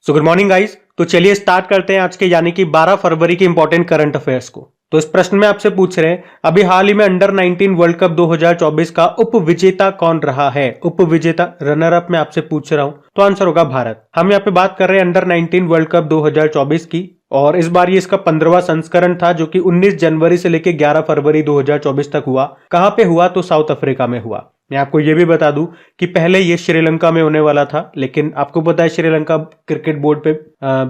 So good morning guys. तो चलिए start करते हैं आज के यानी कि 12 फरवरी के इंपॉर्टेंट करंट अफेयर्स को। तो इस प्रश्न में आपसे पूछ रहे हैं अभी हाल ही में अंडर 19 वर्ल्ड कप 2024 का उप विजेता कौन रहा है। उप विजेता रनर अप में आपसे पूछ रहा हूं तो आंसर होगा भारत। हम यहाँ पे बात कर रहे हैं अंडर 19 वर्ल्ड कप 2024 की और इस बार ये इसका 15वां संस्करण था जो कि 19 जनवरी से लेकर 11 फरवरी 2024 तक हुआ। कहां पे हुआ तो साउथ अफ्रीका में हुआ। मैं आपको ये भी बता दूं कि पहले ये श्रीलंका में होने वाला था, लेकिन आपको पता है श्रीलंका क्रिकेट बोर्ड पे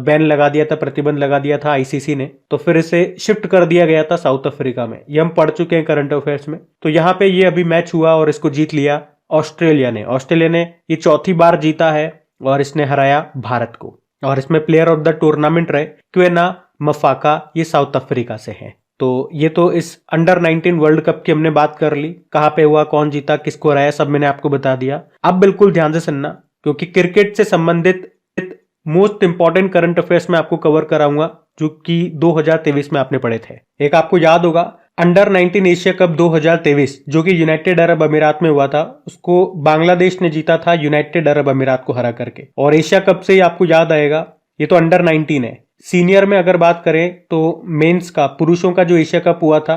बैन लगा दिया था, प्रतिबंध लगा दिया था आईसीसी ने, तो फिर इसे शिफ्ट कर दिया गया था साउथ अफ्रीका में। ये हम पढ़ चुके हैं करंट अफेयर्स में। तो यहाँ पे ये अभी मैच हुआ और इसको जीत लिया ऑस्ट्रेलिया ने। ऑस्ट्रेलिया ने ये चौथी बार जीता है और इसने हराया भारत को। और इसमें प्लेयर ऑफ द टूर्नामेंट रहे क्वेना मफाका, ये साउथ अफ्रीका से हैं। तो ये तो इस अंडर 19 वर्ल्ड कप की हमने बात कर ली, कहां पे हुआ, कौन जीता, किसको हराया, सब मैंने आपको बता दिया। अब बिल्कुल ध्यान से सुनना क्योंकि क्रिकेट से संबंधित मोस्ट इंपॉर्टेंट करंट अफेयर्स में आपको कवर कराऊंगा जो कि 2023 में आपने पढ़े थे। एक आपको याद होगा अंडर 19 एशिया कप 2023 जो कि यूनाइटेड अरब अमीरात में हुआ था, उसको बांग्लादेश ने जीता था यूनाइटेड अरब अमीरात को हरा करके। और एशिया कप से ही आपको याद आएगा ये तो अंडर 19 है। सीनियर में अगर बात करें तो मेंस का, पुरुषों का जो एशिया कप हुआ था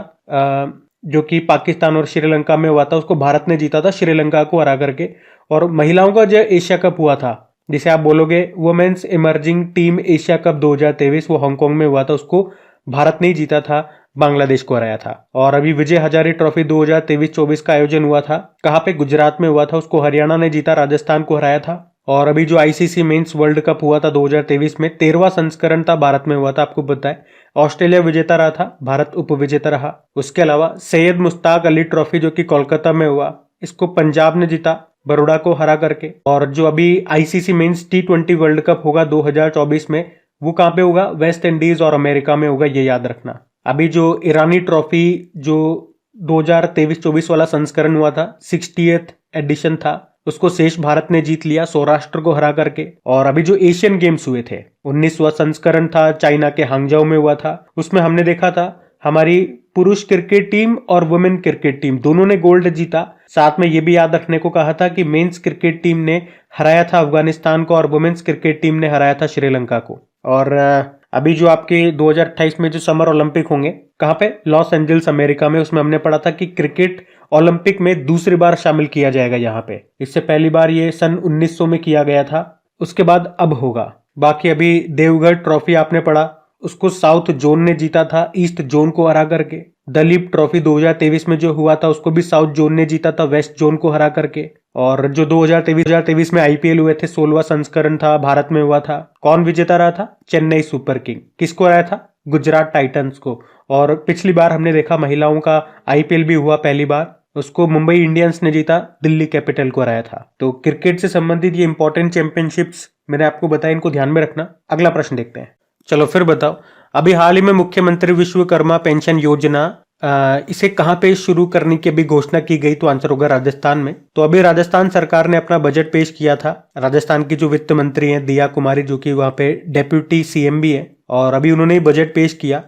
जो कि पाकिस्तान और श्रीलंका में हुआ था, उसको भारत ने जीता था श्रीलंका को हरा करके। और महिलाओं का जो एशिया कप हुआ था जिसे आप बोलोगे women's emerging team Asia cup 2023, वो हांगकांग में हुआ था, उसको भारत ने जीता था, बांग्लादेश को हराया था। और अभी विजय हजारे ट्रॉफी 2023-24 का आयोजन हुआ था, कहां पे, गुजरात में हुआ था, उसको हरियाणा ने जीता, राजस्थान को हराया था। और अभी जो आईसीसी मेंस वर्ल्ड कप हुआ था 2023 में 13वां संस्करण था, भारत में हुआ था, आपको पता है। ऑस्ट्रेलिया विजेता रहा था, भारत उप विजेता रहा। उसके अलावा सैयद मुश्ताक अली ट्रॉफी जो कि कोलकाता में हुआ, इसको पंजाब ने जीता बड़ौदा को हरा करके। और जो अभी ICC men's T20 world cup होगा 2024 में, वो कहां पे होगा, वेस्ट इंडीज और अमेरिका में होगा, ये याद रखना। अभी जो ईरानी ट्रॉफी जो 2023-24 वाला संस्करण हुआ था, 60th एडिशन था, उसको शेष भारत ने जीत लिया सौराष्ट्र को हरा करके। और अभी जो एशियन गेम्स हुए थे, 19वां संस्करण था, चाइना के हांगजाओ में हुआ था, उसमें हमने देखा था हमारी पुरुष क्रिकेट टीम और वुमेन क्रिकेट टीम दोनों ने गोल्ड जीता। साथ में यह भी याद रखने को कहा था कि मेंस क्रिकेट टीम ने हराया था अफगानिस्तान को और वुमेन्स क्रिकेट टीम ने हराया था श्रीलंका को। और अभी जो आपके 2028 में जो समर ओलंपिक होंगे, कहां पे, लॉस एंजल्स अमेरिका में, उसमें हमने पढ़ा था कि क्रिकेट ओलंपिक में दूसरी बार शामिल किया जाएगा यहाँ पे। इससे पहली बार ये सन 1900 में किया गया था, उसके बाद अब होगा। बाकी अभी देवगढ़ ट्रॉफी आपने पढ़ा, उसको साउथ जोन ने जीता था ईस्ट जोन को हरा करके। दलीप ट्रॉफी 2023 में जो हुआ था उसको भी साउथ जोन ने जीता था वेस्ट जोन को हरा करके। और जो 2023 में आईपीएल हुए थे, 16वां संस्करण था, भारत में हुआ था। कौन विजेता रहा था, चेन्नई सुपर किंग। किसको हराया था, गुजरात टाइटंस को। और पिछली बार हमने देखा महिलाओं का आईपीएल भी हुआ पहली बार, उसको मुंबई इंडियंस ने जीता, दिल्ली कैपिटल को हराया था। तो क्रिकेट से संबंधित ये इंपॉर्टेंट चैंपियनशिप्स मैंने आपको बताया, इनको ध्यान में रखना। अगला प्रश्न देखते हैं। चलो फिर बताओ, अभी हाल ही में मुख्यमंत्री विश्वकर्मा पेंशन योजना इसे कहां पे शुरू करने की अभी घोषणा की गई, तो आंसर होगा राजस्थान में। तो अभी राजस्थान सरकार ने अपना बजट पेश किया था। राजस्थान की जो वित्त मंत्री हैं दिया कुमारी, जो कि वहां पे डेप्यूटी सीएम भी है, और अभी उन्होंने बजट पेश किया।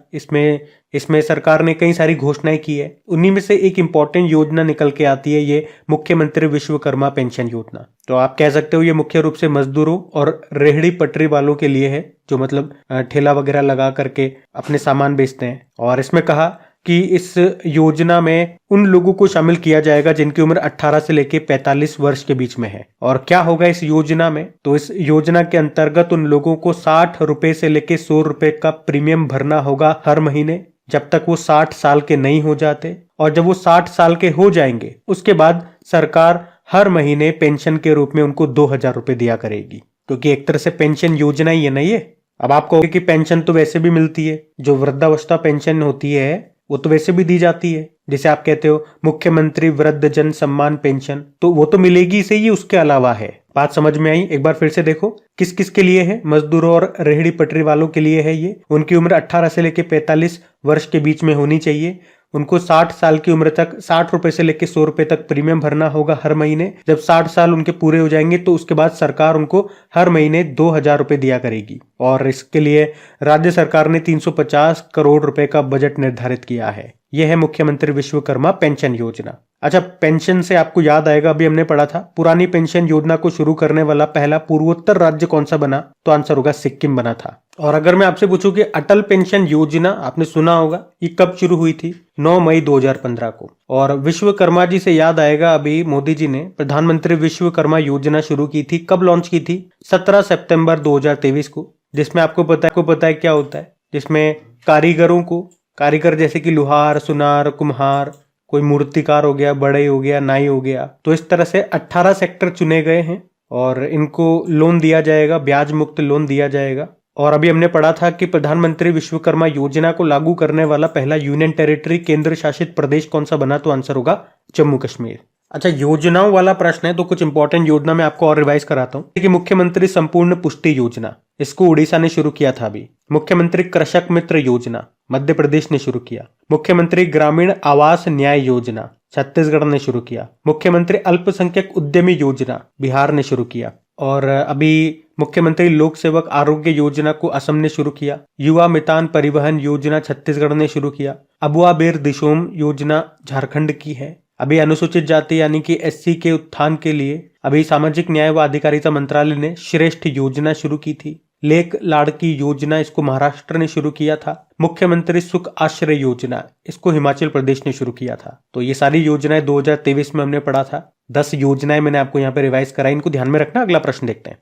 इसमें सरकार ने कई सारी घोषणाएं की है, उन्हीं में से एक इंपॉर्टेंट योजना निकल के आती है, ये मुख्यमंत्री विश्वकर्मा पेंशन योजना। तो आप कह सकते हो ये मुख्य रूप से मजदूरों और रेहड़ी पटरी वालों के लिए है, जो मतलब ठेला वगैरह लगा करके अपने सामान बेचते हैं। और इसमें कहा कि इस योजना में उन लोगों को शामिल किया जाएगा जिनकी उम्र 18 से लेके 45 वर्ष के बीच में है। और क्या होगा इस योजना में, तो इस योजना के अंतर्गत उन लोगों को 60 रुपए से लेके 100 रुपए का प्रीमियम भरना होगा हर महीने, जब तक वो 60 साल के नहीं हो जाते। और जब वो 60 साल के हो जाएंगे उसके बाद सरकार हर महीने पेंशन के रूप में उनको 2000 रुपए दिया करेगी, क्योंकि एक तरह से पेंशन योजना ही है ना ये। अब आप कहोगे कि पेंशन तो वैसे भी मिलती है, जो वृद्धावस्था पेंशन होती है वो तो वैसे भी दी जाती है, जिसे आप कहते हो मुख्यमंत्री वृद्धजन सम्मान पेंशन, तो वो तो मिलेगी से ही, उसके अलावा है। बात समझ में आई? एक बार फिर से देखो, किस किस के लिए है, मजदूरों और रेहड़ी पटरी वालों के लिए है ये। उनकी उम्र 18 से लेकर 45 वर्ष के बीच में होनी चाहिए। उनको 60 साल की उम्र तक 60 रुपए से लेकर 100 रुपए तक प्रीमियम भरना होगा हर महीने। जब 60 साल उनके पूरे हो जाएंगे तो उसके बाद सरकार उनको हर महीने 2,000 रुपए दिया करेगी। और इसके लिए राज्य सरकार ने 350 करोड़ रुपए का बजट निर्धारित किया है। यह है मुख्यमंत्री विश्वकर्मा पेंशन योजना। अच्छा, पेंशन से आपको याद आएगा, अभी हमने पढ़ा था पुरानी पेंशन योजना को शुरू करने वाला पहला पूर्वोत्तर राज्य कौन सा बना, तो आंसर होगा सिक्किम बना था। और अगर मैं आपसे पूछूं कि अटल पेंशन योजना आपने सुना होगा, ये कब शुरू हुई थी? 9 मई 2015 को। और विश्वकर्मा जी से याद आएगा, अभी मोदी जी ने प्रधानमंत्री विश्वकर्मा योजना शुरू की थी। कब लॉन्च की थी? 17 सितंबर 2023 को। जिसमें आपको पता है क्या होता है, जिसमें कारीगरों को, कारीगर जैसे कि लुहार, सुनार, कुम्हार, कोई मूर्तिकार हो गया, बढ़ई हो गया, नाई हो गया, तो इस तरह से 18 सेक्टर चुने गए हैं और इनको लोन दिया जाएगा, ब्याज मुक्त लोन दिया जाएगा। और अभी हमने पढ़ा था कि प्रधानमंत्री विश्वकर्मा योजना को लागू करने वाला पहला यूनियन टेरिटरी केंद्र शासित प्रदेश कौन सा बना, तो आंसर होगा जम्मू कश्मीर। अच्छा, योजनाओं वाला प्रश्न है तो कुछ इंपॉर्टेंट योजना मैं आपको और रिवाइज कराता हूँ कि मुख्यमंत्री संपूर्ण पुष्टि योजना, इसको उड़ीसा ने शुरू किया था। अभी मुख्यमंत्री कृषक मित्र योजना मध्य प्रदेश ने शुरू किया। मुख्यमंत्री ग्रामीण आवास न्याय योजना छत्तीसगढ़ ने शुरू किया। मुख्यमंत्री अल्पसंख्यक उद्यमी योजना बिहार ने शुरू किया। और अभी मुख्यमंत्री लोक सेवक आरोग्य योजना को असम ने शुरू किया। युवा मितान परिवहन योजना छत्तीसगढ़ ने शुरू किया। अबुआ बेर दिशोम योजना झारखंड की है। अभी अनुसूचित जाति यानी कि एससी के उत्थान के लिए अभी सामाजिक न्याय व अधिकारिता मंत्रालय ने श्रेष्ठ योजना शुरू की थी। लेक लाड़की योजना, इसको महाराष्ट्र ने शुरू किया था। मुख्यमंत्री सुख आश्रय योजना, इसको हिमाचल प्रदेश ने शुरू किया था। तो ये सारी योजनाएं 2023 में हमने पढ़ा था। 10 योजनाएं मैंने आपको यहाँ पे रिवाइज कराई, इनको ध्यान में रखना। अगला प्रश्न देखते हैं।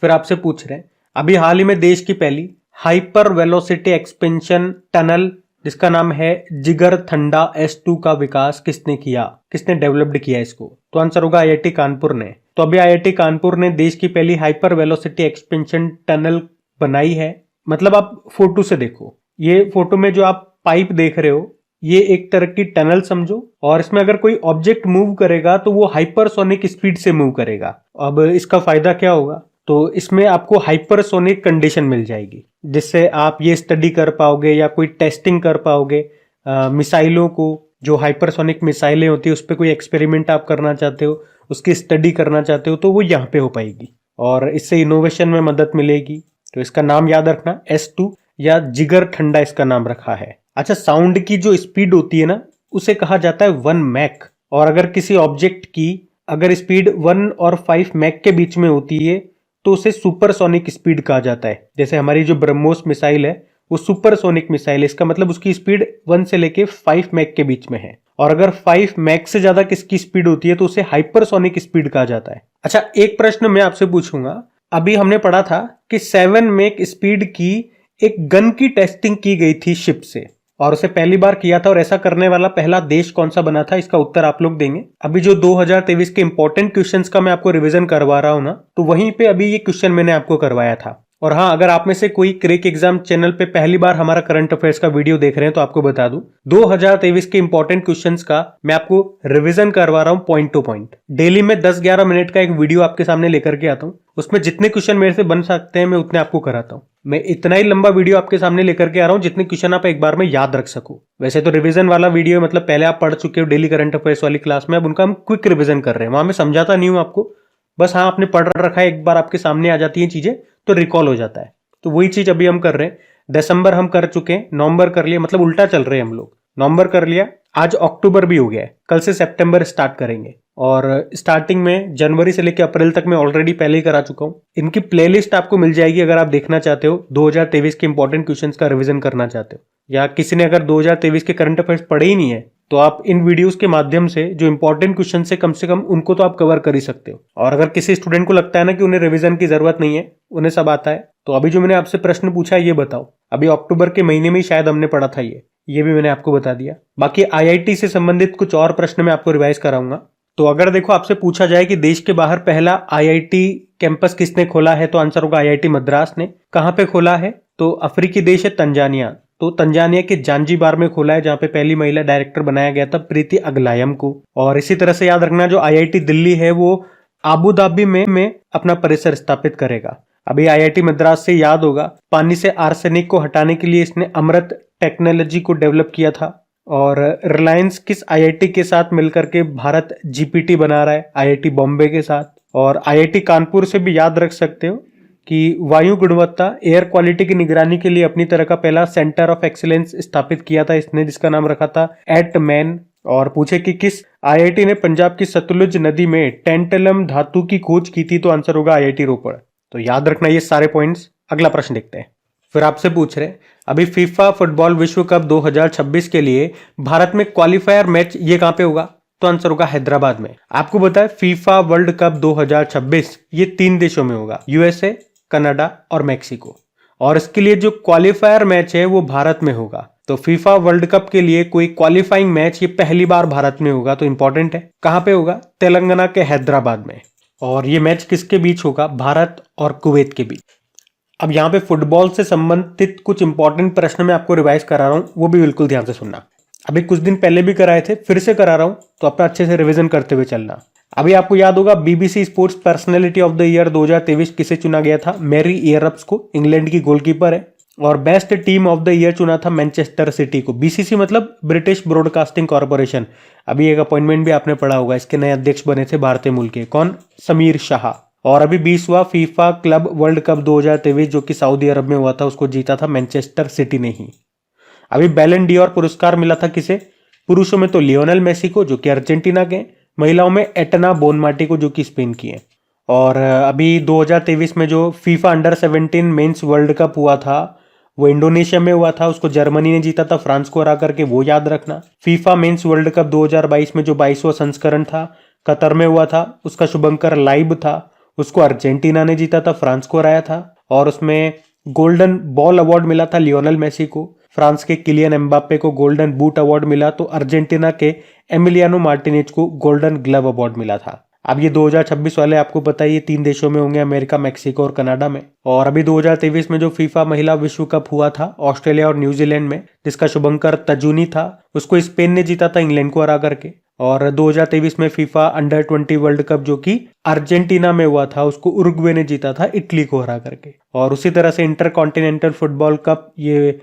फिर आपसे पूछ रहे हैं, अभी हाल ही में देश की पहली हाइपर वेलोसिटी एक्सपेंशन टनल जिसका नाम है जिगर थंडा S2 का विकास किसने किया, किसने डेवलप्ड किया इसको, तो आंसर होगा IIT कानपुर ने। तो अभी IIT कानपुर ने देश की पहली हाइपर वेलोसिटी एक्सपेंशन टनल बनाई है। मतलब आप फोटो से देखो, ये फोटो में जो आप पाइप देख रहे हो, ये एक तरह की टनल समझो, और इसमें अगर कोई ऑब्जेक्ट मूव करेगा तो वो हाइपरसोनिक स्पीड से मूव करेगा। अब इसका फायदा क्या होगा, तो इसमें आपको हाइपरसोनिक कंडीशन मिल जाएगी, जिससे आप ये स्टडी कर पाओगे या कोई टेस्टिंग कर पाओगे। मिसाइलों को, जो हाइपरसोनिक मिसाइलें होती है उस पर कोई एक्सपेरिमेंट आप करना चाहते हो, उसकी स्टडी करना चाहते हो, तो वो यहाँ पे हो पाएगी और इससे इनोवेशन में मदद मिलेगी। तो इसका नाम याद रखना, S2 या जिगर ठंडा इसका नाम रखा है। अच्छा, साउंड की जो स्पीड होती है ना, उसे कहा जाता है 1 मैक। और अगर किसी ऑब्जेक्ट की अगर स्पीड 1 और 5 मैक के बीच में होती है तो उसे सुपरसोनिक स्पीड कहा जाता है। जैसे हमारी जो ब्रह्मोस मिसाइल है वो सुपरसोनिक मिसाइल है, इसका मतलब उसकी स्पीड 1 से लेके 5 मैक के बीच में है। और अगर 5 मैक से ज्यादा किसकी स्पीड होती है तो उसे हाइपरसोनिक स्पीड कहा जाता है। अच्छा, एक प्रश्न मैं आपसे पूछूंगा, अभी हमने पढ़ा था कि 7 मैक स्पीड की एक गन की टेस्टिंग की गई थी शिप से, और उसे पहली बार किया था, और ऐसा करने वाला पहला देश कौन सा बना था, इसका उत्तर आप लोग देंगे। अभी जो 2023 के इंपॉर्टेंट क्वेश्चंस का मैं आपको रिवीजन करवा रहा हूं ना, तो वहीं पे अभी ये क्वेश्चन मैंने आपको करवाया था। और हाँ, अगर आप में से कोई क्रेक एग्जाम चैनल पे पहली बार हमारा करंट अफेयर्स का वीडियो देख रहे हैं तो आपको बता दूं, 2023 के इंपॉर्टेंट क्वेश्चंस का मैं आपको रिवीजन करवा रहा हूं पॉइंट टू पॉइंट। डेली में 10-11 मिनट का एक वीडियो आपके सामने लेकर के आता हूं, उसमें जितने क्वेश्चन मेरे से बन सकते हैं मैं उतने आपको कराता हूं। मैं इतना ही लंबा वीडियो आपके सामने लेकर के आ रहा हूं जितने क्वेश्चन आप एक बार में याद रख सको। वैसे तो रिवीजन वाला वीडियो मतलब पहले आप पढ़ चुके हो डेली करंट अफेयर्स वाली क्लास में, अब उनका हम क्विक रिवीजन कर रहे हैं। वहां मैं समझाता नहीं हूं आपको, बस हाँ आपने पढ़ रखा है, एक बार आपके सामने आ जाती है चीजें तो रिकॉल हो जाता है। तो वही चीज अभी हम कर रहे हैं। दिसंबर हम कर चुके हैं, नवंबर कर लिया, मतलब उल्टा चल रहे हैं हम लोग। नवंबर कर लिया, आज अक्टूबर भी हो गया है, कल से सितंबर स्टार्ट करेंगे। और स्टार्टिंग में जनवरी से लेकर अप्रैल तक मैं ऑलरेडी पहले ही करा चुका हूं। इनकी प्लेलिस्ट आपको मिल जाएगी अगर आप देखना चाहते हो, 2023 के इंपॉर्टेंट क्वेश्चंस का रिवीजन करना चाहते हो, या किसी ने अगर 2023 के करंट अफेयर्स पढ़े ही नहीं है तो आप इन वीडियोस के माध्यम से जो इंपॉर्टेंट क्वेश्चन से कम उनको तो आप कवर कर ही सकते हो। और अगर किसी स्टूडेंट को लगता है ना कि उन्हें रिवीजन की जरूरत नहीं है, उन्हें सब आता है, तो अभी जो मैंने आपसे प्रश्न पूछा ये बताओ। अभी अक्टूबर के महीने में ही शायद हमने पढ़ा था ये भी मैंने आपको बता दिया। बाकी IIT से संबंधित कुछ और प्रश्न मैं आपको रिवाइज कराऊंगा। तो अगर देखो आपसे पूछा जाए कि देश के बाहर पहला IIT कैंपस किसने खोला है, तो आंसर होगा IIT मद्रास ने। कहां पे खोला है, तो अफ्रीकी देश है तंजानिया, तो तंजानिया के जांजीबार में खोला है, जहां पे पहली महिला डायरेक्टर बनाया गया था प्रीति अगलायम को। और इसी तरह से याद रखना, जो IIT दिल्ली है वो आबू धाबी में अपना परिसर स्थापित करेगा। अभी IIT मद्रास से याद होगा, पानी से आर्सेनिक को हटाने के लिए इसने अमृत टेक्नोलॉजी को डेवलप किया था। और रिलायंस किस आईआईटी के साथ मिलकर के भारत जीपीटी बना रहा है? आईआईटी बॉम्बे के साथ। और आईआईटी कानपुर से भी याद रख सकते हो कि वायु गुणवत्ता एयर क्वालिटी की निगरानी के लिए अपनी तरह का पहला सेंटर ऑफ एक्सीलेंस स्थापित किया था इसने, जिसका नाम रखा था एटमैन। और पूछे कि किस आईआईटी ने पंजाब की सतलुज नदी में टेंटलम धातु की खोज की थी, तो आंसर होगा आईआईटी रोपड़। तो याद रखना ये सारे पॉइंट्स। अगला प्रश्न देखते हैं। फिर आपसे पूछ रहे अभी फीफा फुटबॉल विश्व कप 2026 के लिए भारत में क्वालिफायर मैच ये कहां पे होगा? तो आंसर होगा हैदराबाद में। आपको बताया फीफा वर्ल्ड कप 2026 ये 3 देशों में होगा, यूएसए, कनाडा और मैक्सिको। और इसके लिए जो क्वालिफायर मैच है वो भारत में होगा। तो फीफा वर्ल्ड कप के लिए कोई क्वालिफाइंग मैच ये पहली बार भारत में होगा, तो इंपॉर्टेंट है। कहां पे होगा? तेलंगाना के हैदराबाद में। और ये मैच किसके बीच होगा? भारत और कुवैत के बीच। अब यहाँ पे फुटबॉल से संबंधित कुछ इंपॉर्टेंट प्रश्न मैं आपको रिवाइज करा रहा हूँ, वो भी बिल्कुल ध्यान से सुनना। अभी कुछ दिन पहले भी कराए थे, फिर से करा रहा हूँ, तो अपना अच्छे से रिवीजन करते हुए चलना। अभी आपको याद होगा BBC sports personality of the year 2023 किसे चुना गया था? मैरी एयरप्स को, इंग्लैंड की गोलकीपर है। और best team of the year चुना था मैनचेस्टर सिटी को। बीसीसी मतलब ब्रिटिश ब्रॉडकास्टिंग कॉर्पोरेशन। अभी एक अपॉइंटमेंट भी आपने पढ़ा होगा, इसके नए अध्यक्ष बने थे भारतीय मूल के, कौन? समीर शाह। और अभी 20वां फीफा क्लब वर्ल्ड कप 2023 जो कि सऊदी अरब में हुआ था, उसको जीता था मैनचेस्टर सिटी ने ही। अभी बैलन डी और पुरस्कार मिला था किसे? पुरुषों में तो लियोनेल मेसी को जो कि अर्जेंटीना के, महिलाओं में एटना बोनमाटी को जो कि स्पेन की है। और अभी 2023 में जो FIFA under 17 mains world cup हुआ था वो इंडोनेशिया में हुआ था, उसको जर्मनी ने जीता था फ्रांस को हरा करके, वो याद रखना। फीफा मेंस वर्ल्ड कप 2022 में जो 22वां संस्करण था कतर में हुआ था, उसका शुभंकर लाइब था, उसको अर्जेंटीना ने जीता था, फ्रांस को हराया था। और उसमें गोल्डन बॉल अवार्ड मिला था लियोनेल मेसी को, फ्रांस के किलियन एम्बाप्पे को गोल्डन बूट अवार्ड मिला, तो अर्जेंटीना के एमिलियानो मार्टिनेज को गोल्डन ग्लव अवार्ड मिला था। अब ये 2026 वाले आपको पता है ये 3 देशों में होंगे, अमेरिका, मैक्सिको और कनाडा में। और अभी 2023 में जो फीफा महिला विश्व कप हुआ था ऑस्ट्रेलिया और न्यूजीलैंड में, जिसका शुभंकर तजुनी था, उसको स्पेन ने जीता था इंग्लैंड को हरा करके। और 2023 में फीफा अंडर 20 वर्ल्ड कप जो कि अर्जेंटीना में हुआ था, उसको उरुग्वे ने जीता था इटली को हरा करके। और उसी तरह से इंटर कॉन्टिनेंटल फुटबॉल कप ये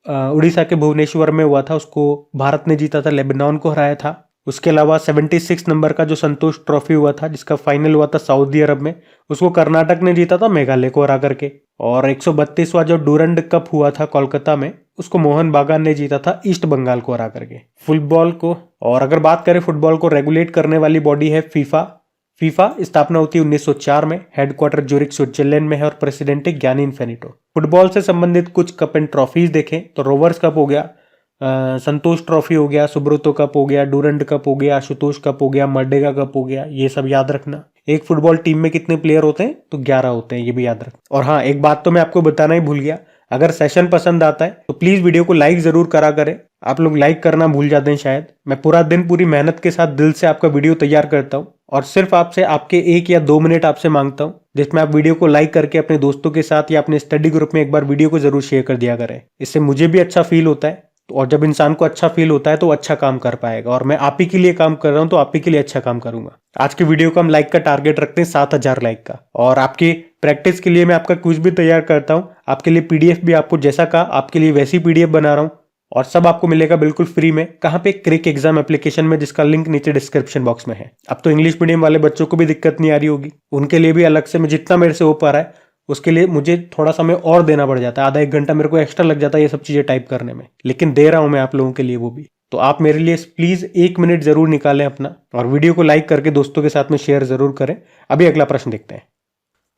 उड़ीसा के भुवनेश्वर में हुआ था, उसको भारत ने जीता था, लेबनान को हराया था। उसके अलावा 76 नंबर का जो संतोष ट्रॉफी हुआ था जिसका फाइनल हुआ था सऊदी अरब में, उसको कर्नाटक ने जीता था मेघालय को हरा करके। और 132वां जो डूरंड कप हुआ था कोलकाता में, उसको मोहन बागान ने जीता था ईस्ट बंगाल को हरा करके फुटबॉल को। और अगर बात करें फुटबॉल को रेगुलेट करने वाली बॉडी है फीफा। फीफा स्थापना होती है 1904 में, हेडक्वार्टर ज्यूरिख स्विट्जरलैंड में है और प्रेसिडेंट है ज्ञानी इन्फेनिटो। फुटबॉल से संबंधित कुछ कप एंड ट्रॉफीज देखें तो रोवर्स कप हो गया, संतोष ट्रॉफी हो गया, सुब्रतो कप हो गया, डूरंड कप हो गया, आशुतोष कप हो गया, मर्डेगा कप हो गया, ये सब याद रखना। एक फुटबॉल टीम में कितने प्लेयर होते हैं? तो 11 होते हैं, ये भी याद रखना। और हाँ, एक बात तो मैं आपको बताना ही भूल गया, अगर सेशन पसंद आता है तो प्लीज वीडियो को लाइक जरूर करा करें। आप लोग लाइक करना भूल जाते हैं शायद। मैं पूरा दिन पूरी मेहनत के साथ दिल से आपका वीडियो तैयार करता हूँ और सिर्फ आपसे आपके 1 या 2 मिनट आपसे मांगता हूँ, जिसमें आप वीडियो को लाइक करके अपने दोस्तों के साथ या अपने स्टडी ग्रुप में एक बार वीडियो को जरूर शेयर कर दिया करें। इससे मुझे भी अच्छा फील होता है, और जब इंसान को अच्छा फील होता है तो अच्छा काम कर पाएगा। और मैं आप ही के लिए काम कर रहा हूं तो आप ही के लिए अच्छा काम करूंगा। आज की वीडियो को हम लाइक का टारगेट रखते हैं 7000 लाइक का। और आपकी प्रैक्टिस के लिए मैं आपका क्विज भी तैयार करता हूं, आपके लिए पीडीएफ भी, आपको जैसा कहा आपके लिए वैसी पीडीएफ बना रहा हूं। और सब आपको मिलेगा बिल्कुल फ्री में। कहाँ पे? क्रिक एग्जाम एप्लीकेशन में, जिसका लिंक नीचे डिस्क्रिप्शन बॉक्स में है। अब तो इंग्लिश मीडियम वाले बच्चों को भी दिक्कत नहीं आ रही होगी, उनके लिए भी अलग से मैं जितना मेरे से हो पा रहा है उसके लिए मुझे थोड़ा समय और देना पड़ जाता है, आधा 1 घंटा मेरे को एक्स्ट्रा लग जाता है ये सब चीजें टाइप करने में, लेकिन दे रहा हूं मैं आप लोगों के लिए वो भी। तो आप मेरे लिए प्लीज 1 मिनट जरूर निकालें अपना, और वीडियो को लाइक करके दोस्तों के साथ में शेयर जरूर करें। अभी अगला प्रश्न देखते हैं।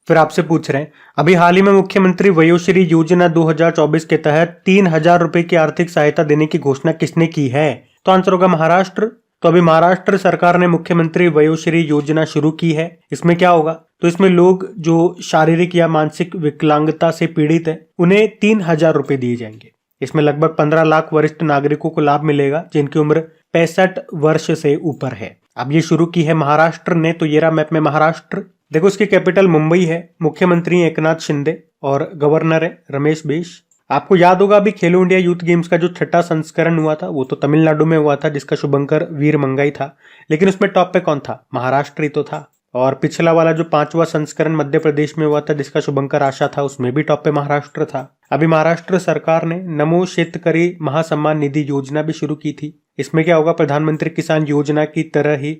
फिर आपसे पूछ रहे हैं, अभी हाल ही में मुख्यमंत्री वयोश्री योजना 2024 के तहत 3000 रुपए की आर्थिक सहायता देने की घोषणा किसने की है? तो आंसर होगा महाराष्ट्र। तो अभी महाराष्ट्र सरकार ने मुख्यमंत्री वयोश्री योजना शुरू की है। इसमें क्या होगा? तो इसमें लोग जो शारीरिक या मानसिक विकलांगता से पीड़ित है उन्हें 3000 रुपए दिए जाएंगे। इसमें लगभग 15 लाख वरिष्ठ नागरिकों को लाभ मिलेगा जिनकी उम्र 65 वर्ष से ऊपर है। अब ये शुरू की है महाराष्ट्र ने। तो ये रहा मैप में महाराष्ट्र। देखो, इसकी कैपिटल मुंबई है, मुख्यमंत्री एकनाथ शिंदे और गवर्नर है रमेश बिश। आपको याद होगा अभी खेलो इंडिया यूथ गेम्स का जो 6ठा संस्करण हुआ था वो तो तमिलनाडु में हुआ था, जिसका शुभंकर वीर मंगाई था, लेकिन उसमें टॉप पे कौन था? महाराष्ट्र ही तो था। और पिछला वाला जो 5वां संस्करण मध्य प्रदेश में हुआ था जिसका शुभंकर आशा था, उसमें भी टॉप पे महाराष्ट्र था। अभी महाराष्ट्र सरकार ने नमो शेतकरी महासम्मान निधि योजना भी शुरू की थी। इसमें क्या होगा, प्रधानमंत्री किसान योजना की तरह ही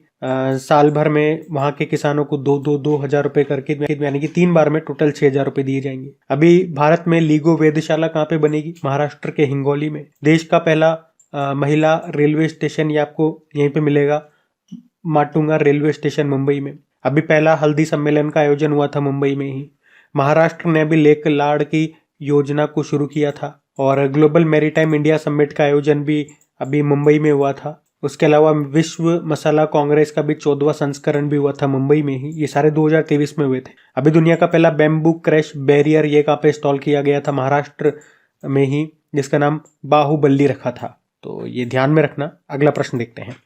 साल भर में वहां के किसानों को 2,000 रुपए करके, यानी कि 3 बार में टोटल 6,000 रुपए दिए जाएंगे। अभी भारत में लीगो वेधशाला कहाँ पे बनेगी, महाराष्ट्र के हिंगोली में। देश का पहला महिला रेलवे स्टेशन ये आपको यहीं पे मिलेगा, माटुंगा रेलवे स्टेशन मुंबई में। अभी पहला हल्दी सम्मेलन का आयोजन हुआ था मुंबई में ही। महाराष्ट्र ने अभी लेक लाड़ की योजना को शुरू किया था और ग्लोबल मैरीटाइम इंडिया समिट का आयोजन भी अभी मुंबई में हुआ था। उसके अलावा विश्व मसाला कांग्रेस का भी 14वां संस्करण भी हुआ था मुंबई में ही। ये सारे 2023 में हुए थे। अभी दुनिया का पहला बैम्बू क्रैश बैरियर ये कहाँ पे इंस्टॉल किया गया था, महाराष्ट्र में ही, जिसका नाम बाहुबली रखा था। तो ये ध्यान में रखना। अगला प्रश्न देखते हैं।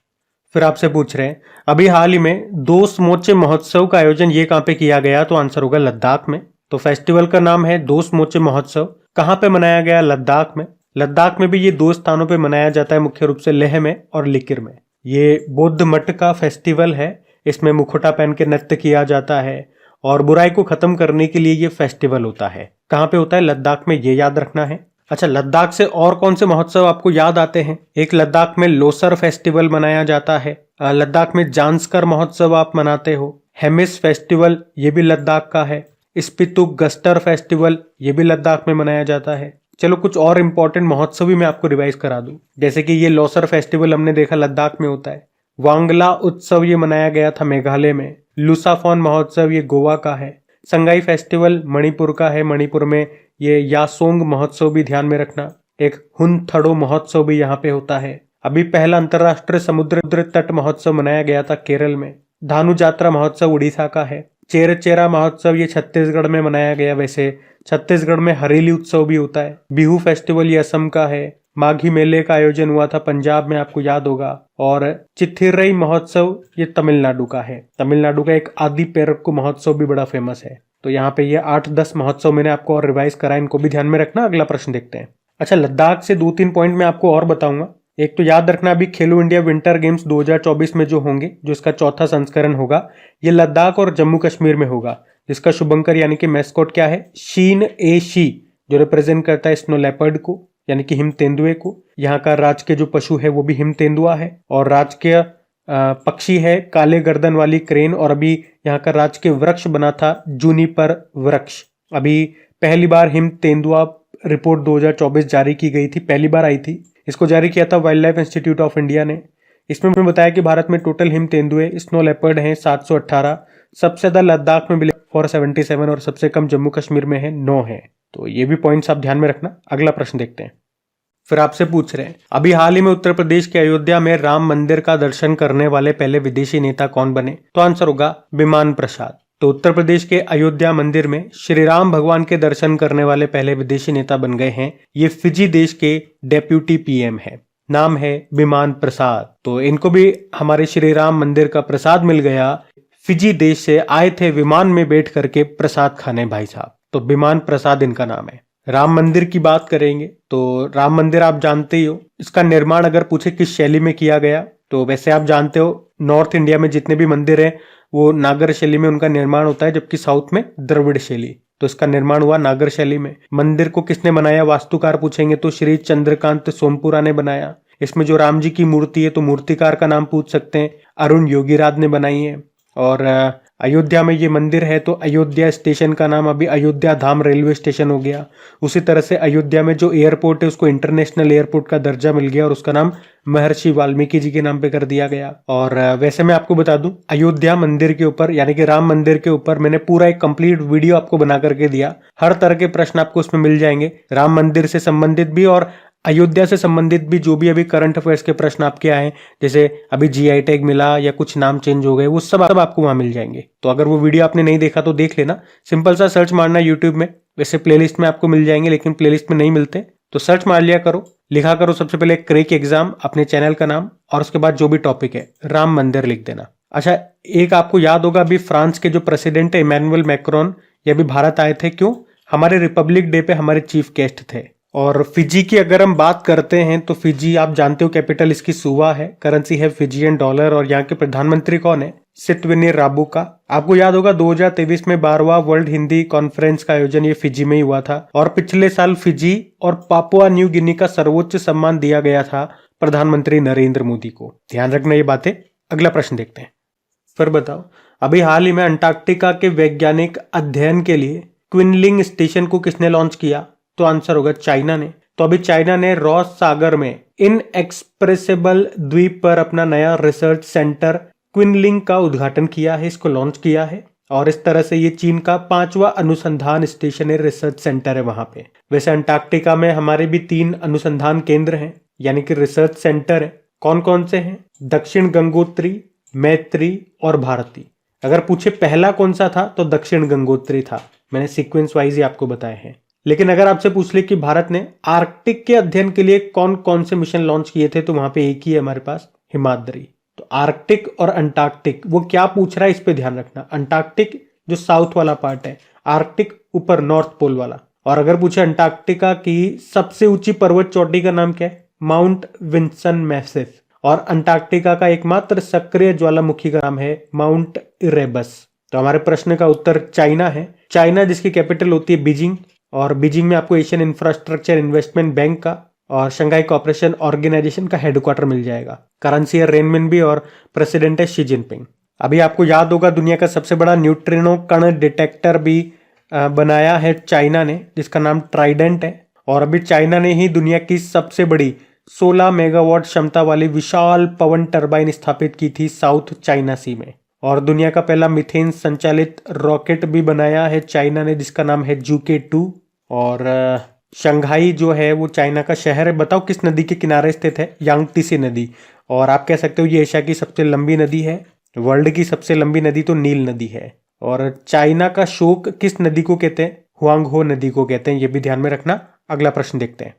फिर आपसे पूछ रहे हैं अभी हाल ही में 2 समोच्च महोत्सव का आयोजन ये कहाँ पे किया गया, तो आंसर होगा लद्दाख में। तो फेस्टिवल का नाम है 2 समोच्च महोत्सव। कहाँ पे मनाया गया, लद्दाख में। लद्दाख में भी ये 2 स्थानों पे मनाया जाता है, मुख्य रूप से लेह में और लिकिर में। ये बौद्ध मठ का फेस्टिवल है। इसमें मुखौटा पहन के नृत्य किया जाता है और बुराई को खत्म करने के लिए ये फेस्टिवल होता है। कहाँ पे होता है, लद्दाख में, ये याद रखना है। अच्छा, लद्दाख से और कौन से महोत्सव आपको याद आते हैं। एक लद्दाख में लोसर फेस्टिवल मनाया जाता है। लद्दाख में जांस्कर महोत्सव आप मनाते हो। हेमिस फेस्टिवल ये भी लद्दाख का है। स्पितुक गस्टर फेस्टिवल ये भी लद्दाख में मनाया जाता है। चलो कुछ और इम्पोर्टेंट महोत्सव भी मैं आपको रिवाइज करा दूं। जैसे कि ये लोसर फेस्टिवल हमने देखा लद्दाख में होता है। वांगला उत्सव ये मनाया गया था मेघालय में। लुसाफॉन महोत्सव ये गोवा का है। संगाई फेस्टिवल मणिपुर का है, मणिपुर में। ये यासोंग महोत्सव भी ध्यान में रखना। एक हुनथड़ो महोत्सव भी यहाँ पे होता है। अभी पहला अंतरराष्ट्रीय समुद्र तट महोत्सव मनाया गया था केरल में। धानु जात्रा महोत्सव उड़ीसा का है। चेरचेरा महोत्सव ये छत्तीसगढ़ में मनाया गया। वैसे छत्तीसगढ़ में हरेली उत्सव भी होता है। बिहू फेस्टिवल ये असम का है। माघी मेले का आयोजन हुआ था पंजाब में, आपको याद होगा। और चिथिरई महोत्सव ये तमिलनाडु का है। तमिलनाडु का एक आदि पेरक्कू महोत्सव भी बड़ा फेमस है। तो यहाँ पे ये 8-10 महोत्सव मैंने आपको और रिवाइज करा, इनको भी ध्यान में रखना। अगला प्रश्न देखते हैं। अच्छा, लद्दाख से 2-3 पॉइंट मैं आपको और बताऊंगा। एक तो याद रखना, अभी खेलो इंडिया विंटर गेम्स 2024 में जो होंगे, जो इसका 4था संस्करण होगा, ये लद्दाख और जम्मू कश्मीर में होगा, जिसका शुभंकर यानी कि मैस्कॉट क्या है, शीन ए शी, जो रिप्रेजेंट करता है स्नो लेपर्ड को, यानी कि हिम तेंदुए को। यहाँ का राजकीय जो पशु है वो भी हिम तेंदुआ है और राजकीय पक्षी है काले गर्दन वाली क्रेन। और अभी यहाँ का राजकीय वृक्ष बना था जूनिपर वृक्ष। अभी पहली बार हिम तेंदुआ रिपोर्ट 2024 जारी की गई थी, पहली बार आई थी। इसको जारी किया था wild life institute of India ने। इसमें उन्होंने बताया कि भारत में टोटल हिम तेंदुए स्नो लेपर्ड हैं 718। सबसे ज्यादा लद्दाख में मिले 477 और सबसे कम जम्मू कश्मीर में है 9 है। तो ये भी पॉइंट्स आप ध्यान में रखना। अगला प्रश्न देखते हैं। फिर आपसे पूछ रहे हैं अभी हाल ही में उत्तर प्रदेश के अयोध्या में राम मंदिर का दर्शन करने वाले पहले विदेशी नेता कौन बने, तो आंसर होगा बिमान प्रसाद। तो उत्तर प्रदेश के अयोध्या मंदिर में श्री राम भगवान के दर्शन करने वाले पहले विदेशी नेता बन गए हैं। ये फिजी देश के डेप्यूटी पीएम है, नाम है बिमान प्रसाद। तो इनको भी हमारे श्री राम मंदिर का प्रसाद मिल गया। फिजी देश से आए थे विमान में बैठ करके प्रसाद खाने भाई साहब। तो बिमान प्रसाद इनका नाम है। राम मंदिर की बात करेंगे तो राम मंदिर आप जानते ही हो, इसका निर्माण अगर पूछे किस शैली में किया गया, तो वैसे आप जानते हो नॉर्थ इंडिया में जितने भी मंदिर हैं वो नागर शैली में उनका निर्माण होता है, जबकि साउथ में द्रविड़ शैली। तो इसका निर्माण हुआ नागर शैली में। मंदिर को किसने बनाया, वास्तुकार पूछेंगे तो श्री चंद्रकांत सोमपुरा ने बनाया। इसमें जो राम जी की मूर्ति है तो मूर्तिकार का नाम पूछ सकते हैं, अरुण योगीराज ने बनाई है। और अयोध्या में ये मंदिर है तो अयोध्या स्टेशन का नाम अभी अयोध्या धाम रेलवे स्टेशन हो गया। उसी तरह से अयोध्या में जो एयरपोर्ट है उसको इंटरनेशनल एयरपोर्ट का दर्जा मिल गया और उसका नाम महर्षि वाल्मीकि जी के नाम पे कर दिया गया। और वैसे मैं आपको बता दूं, अयोध्या मंदिर के ऊपर यानी कि राम मंदिर के ऊपर मैंने पूरा एक कंप्लीट वीडियो आपको बना करके दिया। हर तरह के प्रश्न आपको उसमें मिल जाएंगे, राम मंदिर से संबंधित भी और अयोध्या से संबंधित भी। जो भी अभी करंट अफेयर्स के प्रश्न आपके आए, जैसे अभी जीआई टैग मिला या कुछ नाम चेंज हो गए, वो सब आपको वहां मिल जाएंगे। तो अगर वो वीडियो आपने नहीं देखा तो देख लेना, सिंपल सा सर्च मारना यूट्यूब में। वैसे प्लेलिस्ट में आपको मिल जाएंगे, लेकिन प्लेलिस्ट में नहीं मिलते तो सर्च मार लिया करो, लिखा करो सबसे पहले क्रैक एग्जाम अपने चैनल का नाम और उसके बाद जो भी टॉपिक है राम मंदिर लिख देना। अच्छा, एक आपको याद होगा अभी फ्रांस के जो प्रेसिडेंट है इमैनुअल मैक्रोन, ये अभी भारत आए थे। क्यों? हमारे रिपब्लिक डे पे हमारे चीफ गेस्ट थे और फिजी की अगर हम बात करते हैं तो फिजी आप जानते हो कैपिटल इसकी सुवा है, करेंसी है फिजियन डॉलर और यहाँ के प्रधानमंत्री कौन है? सितवेनी राबुका। आपको याद होगा 2023 में 12वां वर्ल्ड हिंदी कॉन्फ्रेंस का आयोजन ये फिजी में ही हुआ था और पिछले साल फिजी और पापुआ न्यू गिनी का सर्वोच्च सम्मान दिया गया था प्रधानमंत्री नरेंद्र मोदी को। ध्यान रखना ये बातें। अगला प्रश्न देखते हैं। फिर बताओ, अभी हाल ही में अंटार्कटिका के वैज्ञानिक अध्ययन के लिए क्विनलिंग स्टेशन को किसने लॉन्च किया? तो आंसर होगा चाइना ने। तो अभी चाइना ने रॉस सागर में इनएक्सप्रेसिबल द्वीप पर अपना नया रिसर्च सेंटर क्विनलिंग का उद्घाटन किया है, इसको लॉन्च किया है और इस तरह से ये चीन का 5वां अनुसंधान स्टेशन है, रिसर्च सेंटर है वहां पे। वैसे अंटार्कटिका में हमारे भी 3 अनुसंधान केंद्र हैं यानी कि रिसर्च सेंटर है। कौन कौन से हैं? दक्षिण गंगोत्री, मैत्री और भारती। अगर पूछे पहला कौन सा था तो दक्षिण गंगोत्री था। मैंने सीक्वेंस वाइज ही आपको बताए हैं। लेकिन अगर आपसे पूछ ले कि भारत ने आर्कटिक के अध्ययन के लिए कौन कौन से मिशन लॉन्च किए थे तो वहां पे एक ही है हमारे पास, हिमाद्री। तो आर्कटिक और अंटार्कटिक वो क्या पूछ रहा है इस पे ध्यान रखना। अंटार्कटिक जो साउथ वाला पार्ट है, आर्कटिक ऊपर नॉर्थ पोल वाला। और अगर पूछे अंटार्कटिका की सबसे ऊंची पर्वत चोटी का नाम क्या है? Mount Vinson Massif. और अंटार्कटिका का एकमात्र सक्रिय ज्वालामुखी का नाम है माउंट इरेबस। तो हमारे प्रश्न का उत्तर चाइना है। चाइना जिसकी कैपिटल होती है बीजिंग और बीजिंग में आपको एशियन इंफ्रास्ट्रक्चर इन्वेस्टमेंट बैंक का और शंघाई कोऑपरेशन ऑर्गेनाइजेशन का हेडक्वार्टर मिल जाएगा। करेंसी है रेनमिनबी और प्रेसिडेंट है शी जिनपिंग। अभी आपको याद होगा दुनिया का सबसे बड़ा न्यूट्रिनो कण डिटेक्टर भी बनाया है चाइना ने, जिसका नाम ट्राइडेंट है। और अभी चाइना ने ही दुनिया की सबसे बड़ी 16 मेगावाट क्षमता वाली विशाल पवन टरबाइन स्थापित की थी साउथ चाइना सी में। और दुनिया का पहला मीथेन संचालित रॉकेट भी बनाया है चाइना ने, जिसका नाम है जूके-2। और शंघाई जो है वो चाइना का शहर है। बताओ किस नदी के किनारे स्थित है? यांगत्से नदी। और आप कह सकते हो ये एशिया की सबसे लंबी नदी है। वर्ल्ड की सबसे लंबी नदी तो नील नदी है। और चाइना का शोक किस नदी को कहते हैं? हुआंगहो नदी को कहते हैं, ये भी ध्यान में रखना। अगला प्रश्न देखते हैं।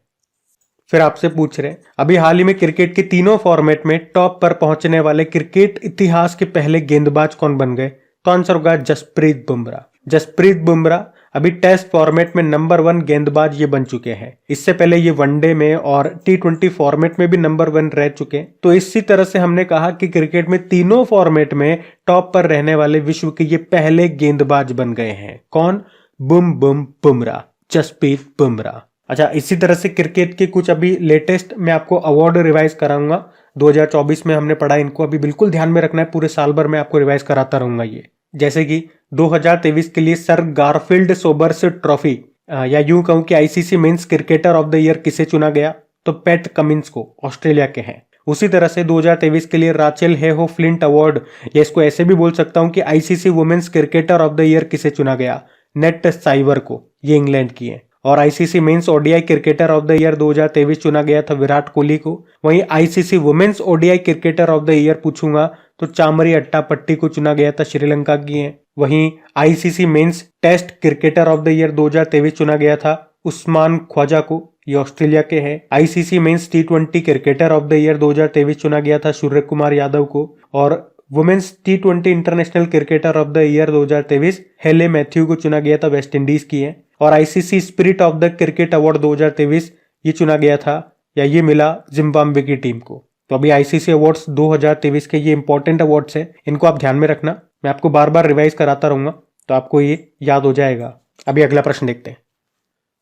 फिर आपसे पूछ रहे हैं अभी हाल ही में क्रिकेट के तीनों फॉर्मेट में टॉप पर पहुंचने वाले क्रिकेट इतिहास के पहले गेंदबाज कौन बन गए? तो आंसर होगा जसप्रीत बुमराह। जसप्रीत बुमराह अभी टेस्ट फॉर्मेट में नंबर 1 गेंदबाज ये बन चुके हैं। इससे पहले ये वनडे में और T20 फॉर्मेट में भी नंबर 1 रह चुके हैं। तो इसी तरह से हमने कहा कि क्रिकेट में तीनों फॉर्मेट में टॉप पर रहने वाले विश्व के ये पहले गेंदबाज बन गए हैं। कौन? बुमराह, जसप्रीत बुमराह। अच्छा, इसी तरह से क्रिकेट के कुछ अभी लेटेस्ट मैं आपको अवार्ड रिवाइज कराऊंगा। 2024 में हमने पढ़ा, इनको अभी बिल्कुल ध्यान में रखना है। पूरे साल भर मैं आपको रिवाइज कराता रहूंगा ये। जैसे कि 2023 के लिए सर गारफील्ड सोबर्स ट्रॉफी या यूं कहूं कि ICC men's cricketer of the year किसे चुना गया? तो पैट कमिंस को, ऑस्ट्रेलिया के हैं। उसी तरह से 2023 के लिए राचेल हेहो फ्लिंट अवार्ड, या इसको ऐसे भी बोल सकता हूं कि ICC women's cricketer of the year किसे चुना गया? नेट साइवर को, ये इंग्लैंड की है। और ICC men's ODI cricketer of the year 2023 चुना गया था विराट कोहली को। वहीं ICC women's ODI cricketer of the year पूछूंगा तो चामरी अट्टापट्टी को चुना गया था, श्रीलंका की है। वहीं ICC men's test cricketer of the year 2023 चुना गया था उस्मान ख्वाजा को, ये ऑस्ट्रेलिया के हैं। ICC men's T20 cricketer of the year 2023 चुना गया था सूर्य कुमार यादव को। और women's T20 international cricketer of the year 2023 Hayley Matthew को चुना गया था, वेस्ट इंडीज की है। और ICC spirit of the cricket award 2023 ये चुना गया था या ये मिला जिम्बाब्वे की टीम को। तो अभी आईसीसी अवार्ड्स 2023 के ये इंपॉर्टेंट अवार्ड्स हैं, इनको आप ध्यान में रखना। मैं आपको बार बार रिवाइज कराता रहूंगा तो आपको ये याद हो जाएगा। अभी अगला प्रश्न देखते हैं।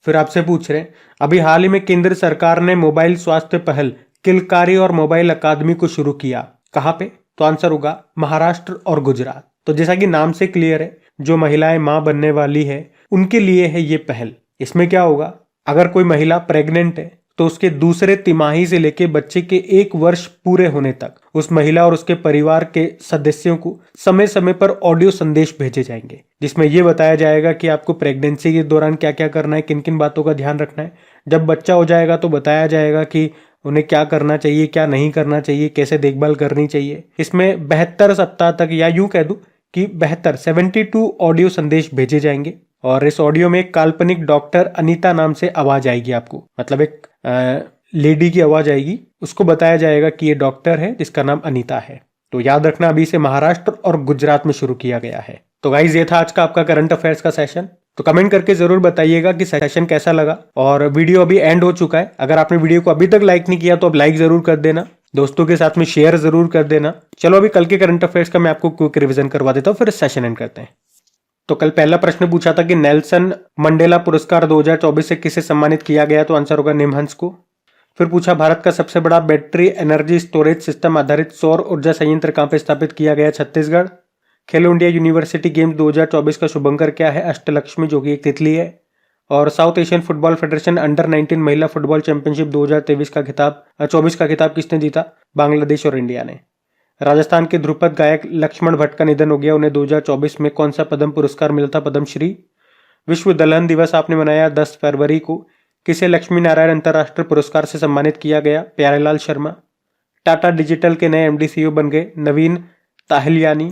फिर आपसे पूछ रहे हैं अभी हाल ही में केंद्र सरकार ने मोबाइल स्वास्थ्य पहल किलकारी और मोबाइल अकादमी को शुरू किया। कहां पे? तो आंसर होगा महाराष्ट्र और गुजरात। तो जैसा कि नाम से क्लियर है, जो महिलाएं मां बनने वाली है उनके लिए है ये पहल। इसमें क्या होगा, अगर कोई महिला प्रेग्नेंट है तो उसके दूसरे तिमाही से लेके बच्चे के 1 वर्ष पूरे होने तक उस महिला और उसके परिवार के सदस्यों को समय समय पर ऑडियो संदेश भेजे जाएंगे, जिसमें यह बताया जाएगा कि आपको प्रेगनेंसी के दौरान क्या क्या करना है, किन किन बातों का ध्यान रखना है। जब बच्चा हो जाएगा तो बताया जाएगा कि उन्हें क्या करना चाहिए, क्या नहीं करना चाहिए, कैसे देखभाल करनी चाहिए। इसमें 72 सप्ताह तक, या यूं कह दूं कि 72 ऑडियो संदेश भेजे जाएंगे। और इस ऑडियो में एक काल्पनिक डॉक्टर अनीता नाम से आवाज आएगी आपको, मतलब एक लेडी की आवाज आएगी। उसको बताया जाएगा कि ये डॉक्टर है जिसका नाम अनीता है। तो याद रखना, अभी से महाराष्ट्र और गुजरात में शुरू किया गया है। तो गाइज ये था आज का आपका करंट अफेयर्स का सेशन। तो कमेंट करके जरूर बताइएगा कि सेशन कैसा लगा। और वीडियो अभी एंड हो चुका है, अगर आपने वीडियो को अभी तक लाइक नहीं किया तो अब लाइक जरूर कर देना, दोस्तों के साथ में शेयर जरूर कर देना। चलो अभी कल के करंट अफेयर्स का मैं आपको क्विक रिवीजन करवा देता हूँ, फिर सेशन एंड करते हैं। तो कल पहला प्रश्न पूछा था कि नेल्सन मंडेला पुरस्कार 2024 से किसे सम्मानित किया गया, तो आंसर होगा निमहंस को। फिर पूछा भारत का सबसे बड़ा बैटरी एनर्जी स्टोरेज सिस्टम आधारित सौर ऊर्जा संयंत्र कहां पे स्थापित किया गया, छत्तीसगढ़। खेलो इंडिया यूनिवर्सिटी गेम्स 2024 का शुभंकर क्या है, अष्टलक्ष्मी जो कि एक तितली है। और south Asian football federation under 19 महिला फुटबॉल चैंपियनशिप 2023 का खिताब 24 का खिताब किसने जीता, बांग्लादेश और इंडिया ने। राजस्थान के ध्रुपद गायक लक्ष्मण भट्ट का निधन हो गया, उन्हें 2024 में कौन सा पद्म पुरस्कार मिला था, पद्मश्री। विश्व दलहन दिवस आपने मनाया 10 फरवरी को, किसे लक्ष्मी नारायण अंतर्राष्ट्रीय पुरस्कार से सम्मानित किया गया, प्यारेलाल शर्मा। टाटा डिजिटल के नए एमडी सीईओ बन गए नवीन ताहिलियानी।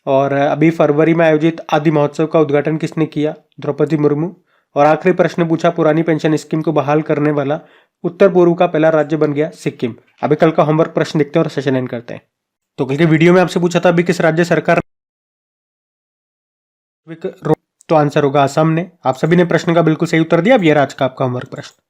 और अभी फरवरी में आयोजित आदि महोत्सव का उद्घाटन किसने किया, द्रौपदी मुर्मू। और आखिरी प्रश्न पूछा पुरानी पेंशन स्कीम को बहाल करने वाला उत्तर पूर्व का पहला राज्य बन गया सिक्किम। अभी कल का होमवर्क प्रश्न देखते हैं और सेशन एंड करते हैं। तो कल के वीडियो में आपसे पूछा था अभी किस राज्य सरकार, तो आंसर होगा असम ने। आप सभी ने प्रश्न का बिल्कुल सही उत्तर दिया। अब ये आज का आपका होमवर्क प्रश्न।